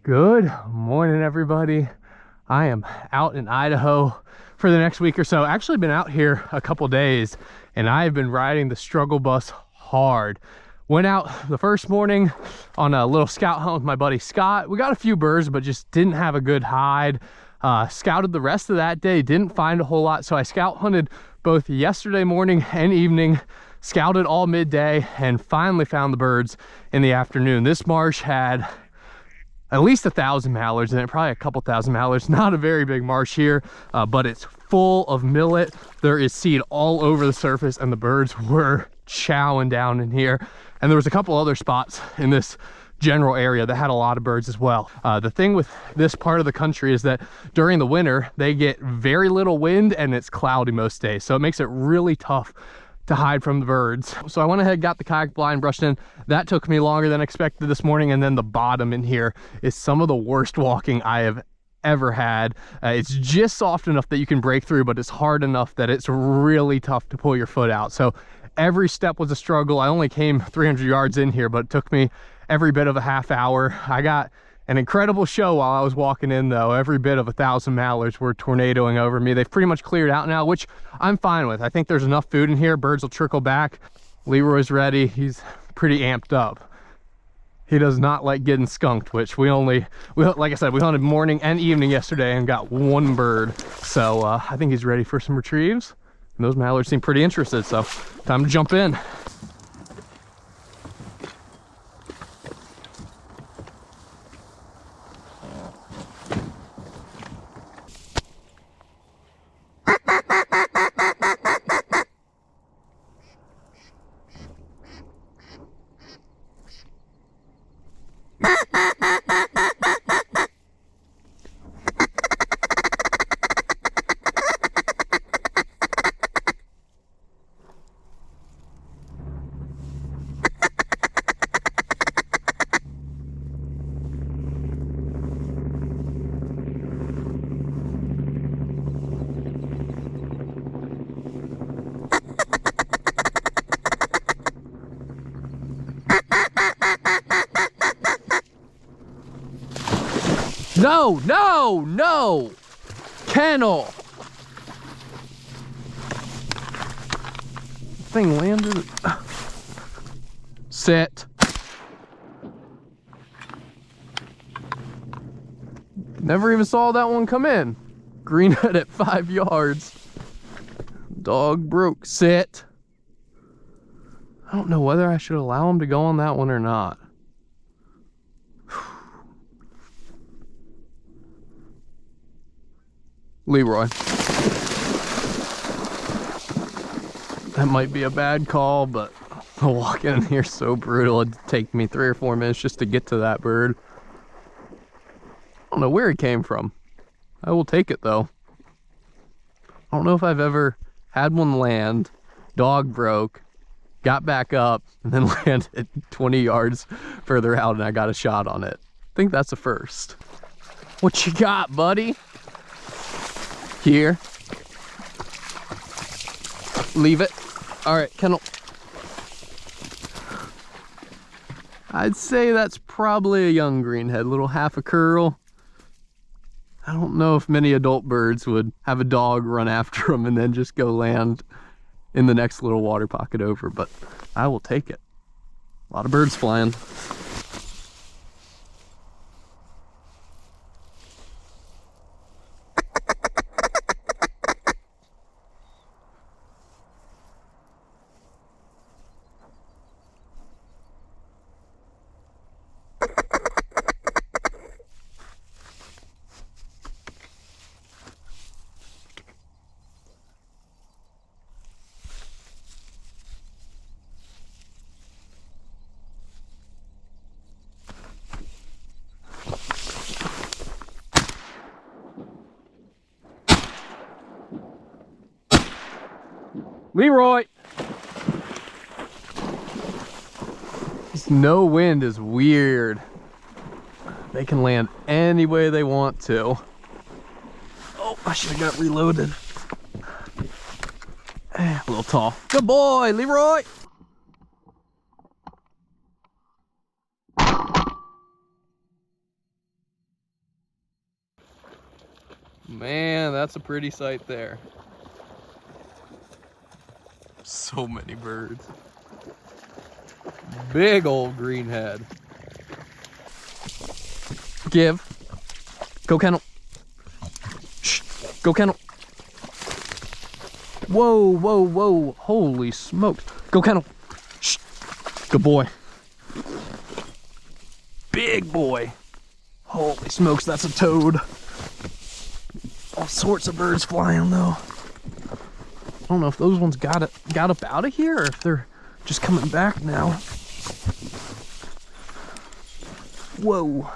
Good morning, everybody. I am out in Idaho for the next week or so. Actually been out here a couple days and I've been riding the struggle bus hard. Went out the first morning on a little scout hunt with my buddy Scott. We got a few birds, but just didn't have a good hide. Scouted the rest of that day, didn't find a whole lot. So I scout hunted both yesterday morning and evening, scouted all midday, and finally found the birds in the afternoon. This marsh had at least 1,000 mallards in it, probably a couple thousand mallards. Not a very big marsh here, but it's full of millet. There is seed all over the surface and the birds were chowing down in here. And there was a couple other spots in this general area that had a lot of birds as well. The thing with this part of the country is that during the winter, they get very little wind and it's cloudy most days. So it makes it really tough to hide from the birds. So I went ahead, got the kayak blind brushed in. That took me longer than expected this morning. And then the bottom in here is some of the worst walking I have ever had. It's just soft enough that you can break through, but it's hard enough that it's really tough to pull your foot out. So every step was a struggle. I only came 300 yards in here, but it took me every bit of a half hour. I got an incredible show while I was walking in though. Every bit of 1,000 mallards were tornadoing over me. They've pretty much cleared out now, which I'm fine with. I think there's enough food in here. Birds will trickle back. Leroy's ready. He's pretty amped up. He does not like getting skunked, which like I said, we hunted morning and evening yesterday and got one bird. So I think he's ready for some retrieves. And those mallards seem pretty interested, so time to jump in. No, no, no! Kennel! Thing landed. Sit. Never even saw that one come in. Greenhead at 5 yards. Dog broke. Sit. I don't know whether I should allow him to go on that one or not. Leroy. That might be a bad call, but the walk in here is so brutal. It'd take me 3 or 4 minutes just to get to that bird. I don't know where he came from. I will take it though. I don't know if I've ever had one land, dog broke, got back up, and then landed 20 yards further out and I got a shot on it. I think that's a first. What you got, buddy? Here. Leave it. All right, kennel. I'd say that's probably a young greenhead, little half a curl. I don't know if many adult birds would have a dog run after them and then just go land in the next little water pocket over, but I will take it. A lot of birds flying. Leroy! This no wind is weird. They can land any way they want to. Oh, I should have got reloaded. A little tall. Good boy, Leroy! that's a pretty sight there. So many birds. Big old greenhead. Give. Go kennel. Shh. Go kennel. Whoa, whoa, whoa. Holy smokes. Go kennel. Shh. Good boy. Big boy. Holy smokes, that's a toad. All sorts of birds flying though. I don't know if those ones got up out of here or if they're just coming back now. Whoa.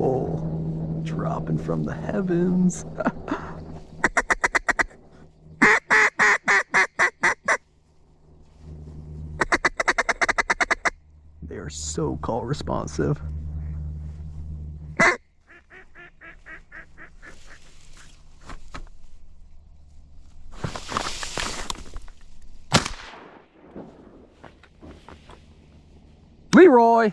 Oh, dropping from the heavens. They are so call responsive. Leroy!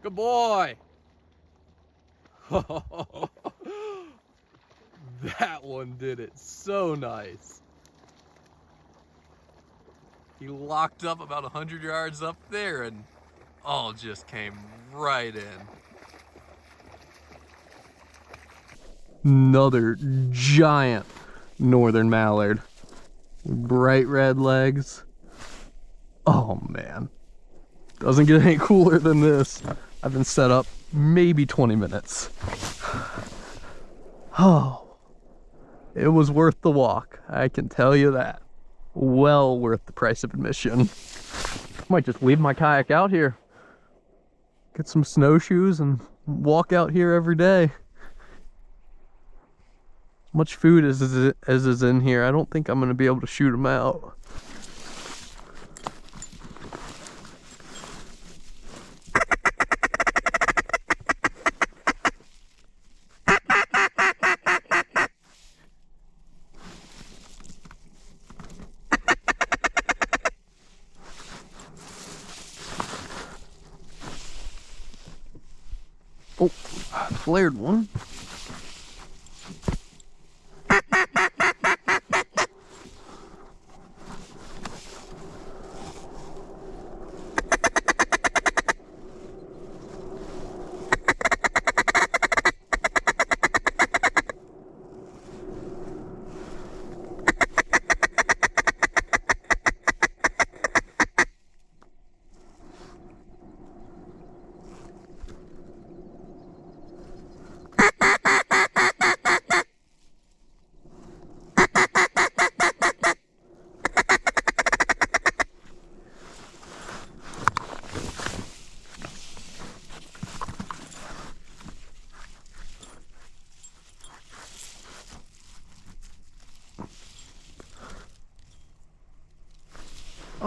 Good boy. That one did it so nice. He locked up about 100 yards up there and all just came right in. Another giant northern mallard. Bright red legs. Oh man. Doesn't get any cooler than this. I've been set up maybe 20 minutes. Oh, it was worth the walk, I can tell you that. Well worth the price of admission. Might just leave my kayak out here. Get some snowshoes and walk out here every day. Much food as is in here, I don't think I'm gonna be able to shoot them out. Oh, flared one.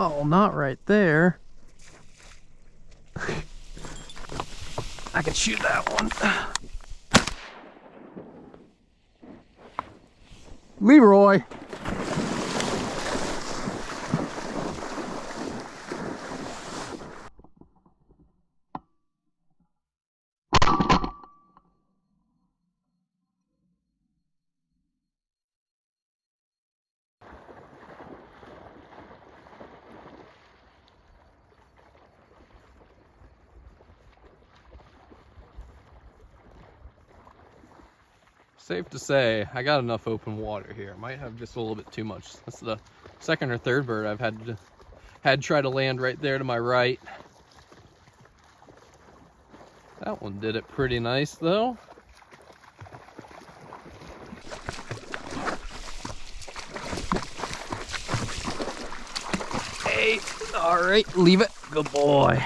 Oh, not right there. I can shoot that one. Leroy. Safe to say, I got enough open water here. Might have just a little bit too much. That's the second or third bird I've had to try to land right there to my right. That one did it pretty nice though. Hey, all right, leave it. Good boy.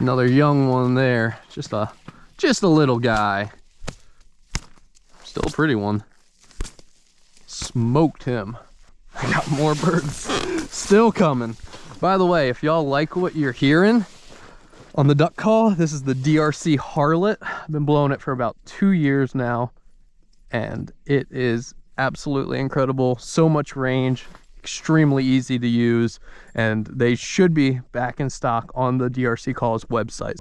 Another young one there. Just a little guy. Still a pretty one. Smoked him. I got more birds still coming. By the way, if y'all like what you're hearing on the duck call, this is the DRC Harlot. I've been blowing it for about 2 years now, and it is absolutely incredible. So much range, extremely easy to use, and they should be back in stock on the DRC Calls website.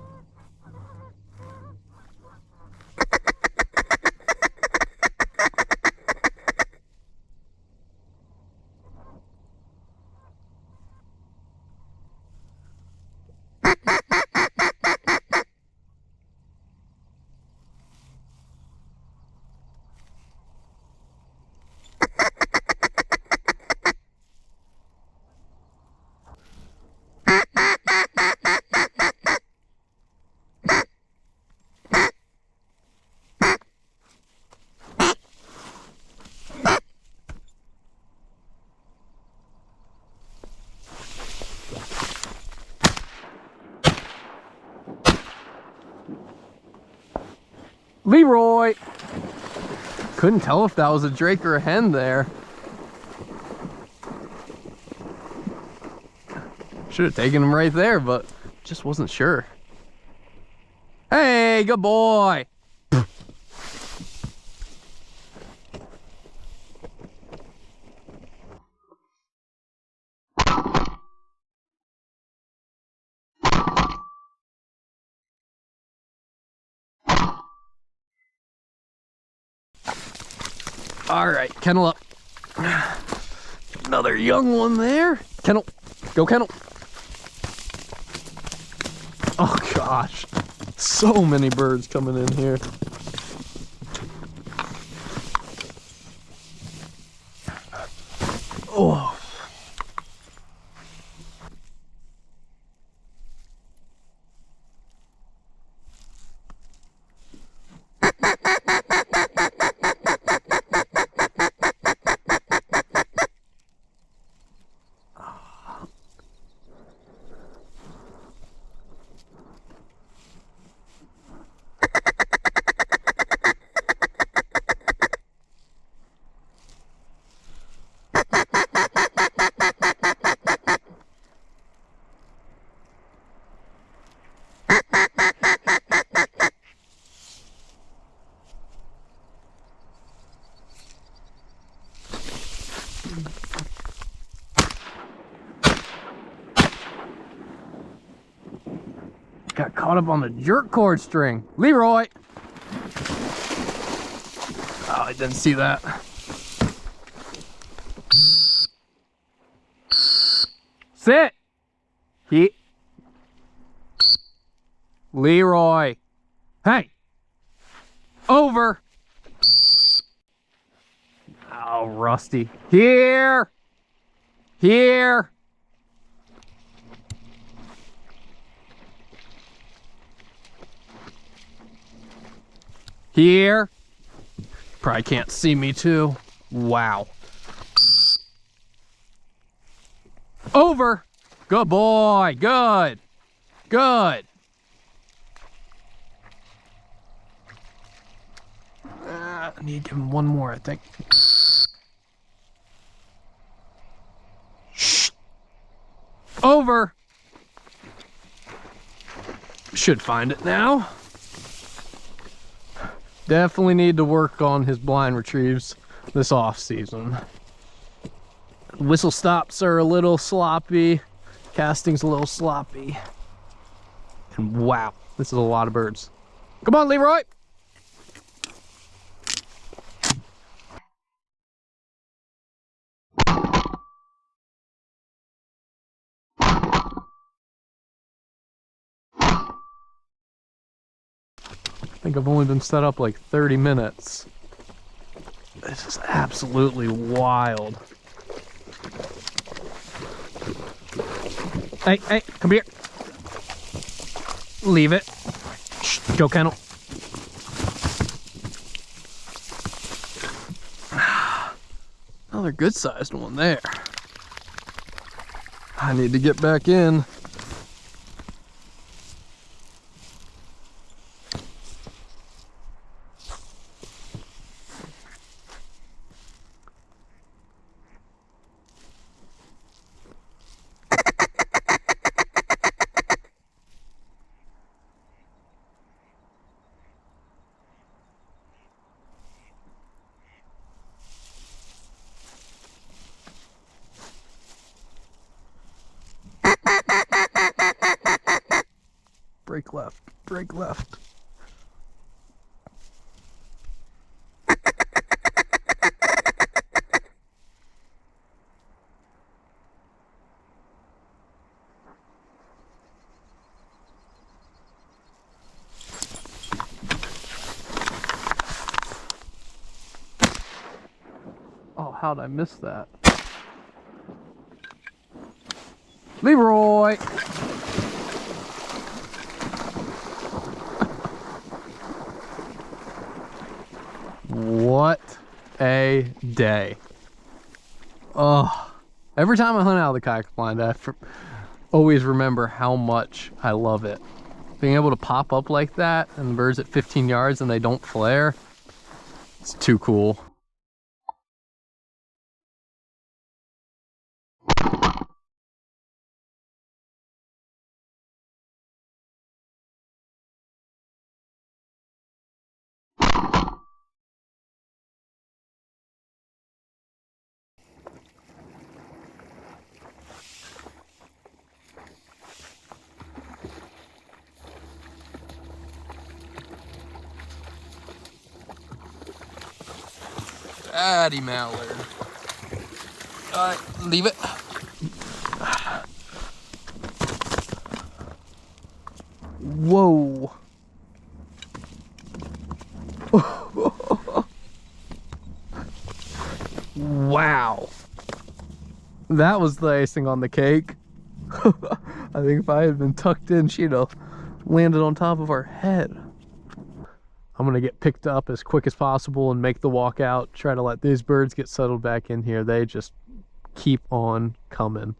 Leroy! Couldn't tell if that was a drake or a hen there. Should have taken him right there, but just wasn't sure. Hey, good boy! All right, kennel up. Another young one there. Kennel, go kennel. Oh gosh, so many birds coming in here. Oh. Got caught up on the jerk cord string. Leroy! Oh, I didn't see that. Sit! Leroy! Hey! Over! Oh, Rusty. Here! Here! Here. Probably can't see me too. Wow. Over. Good boy. Good. Good. I need to give him one more, I think. Shh. Over. Should find it now. Definitely need to work on his blind retrieves this off season. Whistle stops are a little sloppy. Casting's a little sloppy. And wow, this is a lot of birds. Come on, Leroy. think I've only been set up like 30 minutes. This is absolutely wild. Hey, hey, come here. Leave it. Shh, go kennel. Another good sized one there. I need to get back in. Break left, break left. Oh, how'd I miss that? Leroy! What a day. Oh, every time I hunt out of the kayak blind, I always remember how much I love it. Being able to pop up like that and the birds at 15 yards and they don't flare, it's too cool. Fatty mallard. Alright, leave it. Whoa. Wow. That was the icing on the cake. I think if I had been tucked in, she'd have landed on top of our head. I'm gonna get picked up as quick as possible and make the walk out. Try to let these birds get settled back in here. They just keep on coming.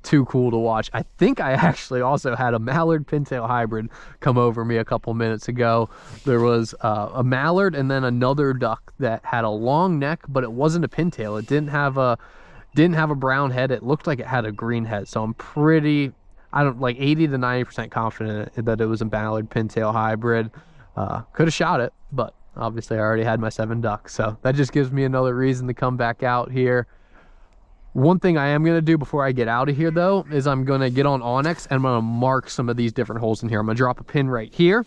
Too cool to watch. I think I actually also had a mallard pintail hybrid come over me a couple minutes ago. There was a mallard and then another duck that had a long neck, but it wasn't a pintail. It didn't have a brown head. It looked like it had a green head. So I'm pretty, I don't like 80 to 90% confident that it was a mallard pintail hybrid. Could have shot it, but obviously I already had my 7 ducks. So that just gives me another reason to come back out here. One thing I am going to do before I get out of here, though, is I'm going to get on Onyx and I'm going to mark some of these different holes in here. I'm going to drop a pin right here.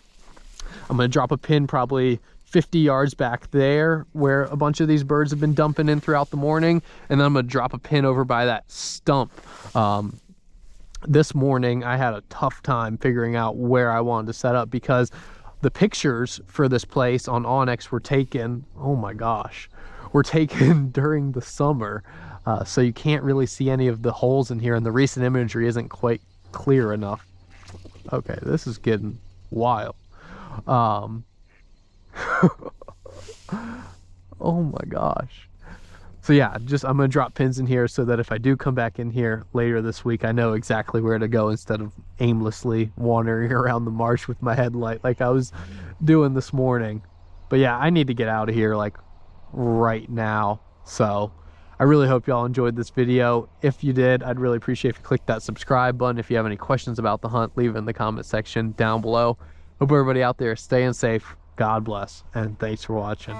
I'm going to drop a pin probably 50 yards back there where a bunch of these birds have been dumping in throughout the morning. And then I'm going to drop a pin over by that stump. This morning, I had a tough time figuring out where I wanted to set up because the pictures for this place on Onyx were taken, oh my gosh, were taken during the summer. So you can't really see any of the holes in here, and the recent imagery isn't quite clear enough. Okay, this is getting wild. Oh my gosh. So yeah, I'm gonna drop pins in here so that if I do come back in here later this week, I know exactly where to go instead of aimlessly wandering around the marsh with my headlight like I was doing this morning. But yeah, I need to get out of here like right now. So I really hope y'all enjoyed this video. If you did, I'd really appreciate if you click that subscribe button. If you have any questions about the hunt, leave it in the comment section down below. Hope everybody out there is staying safe. God bless, and thanks for watching.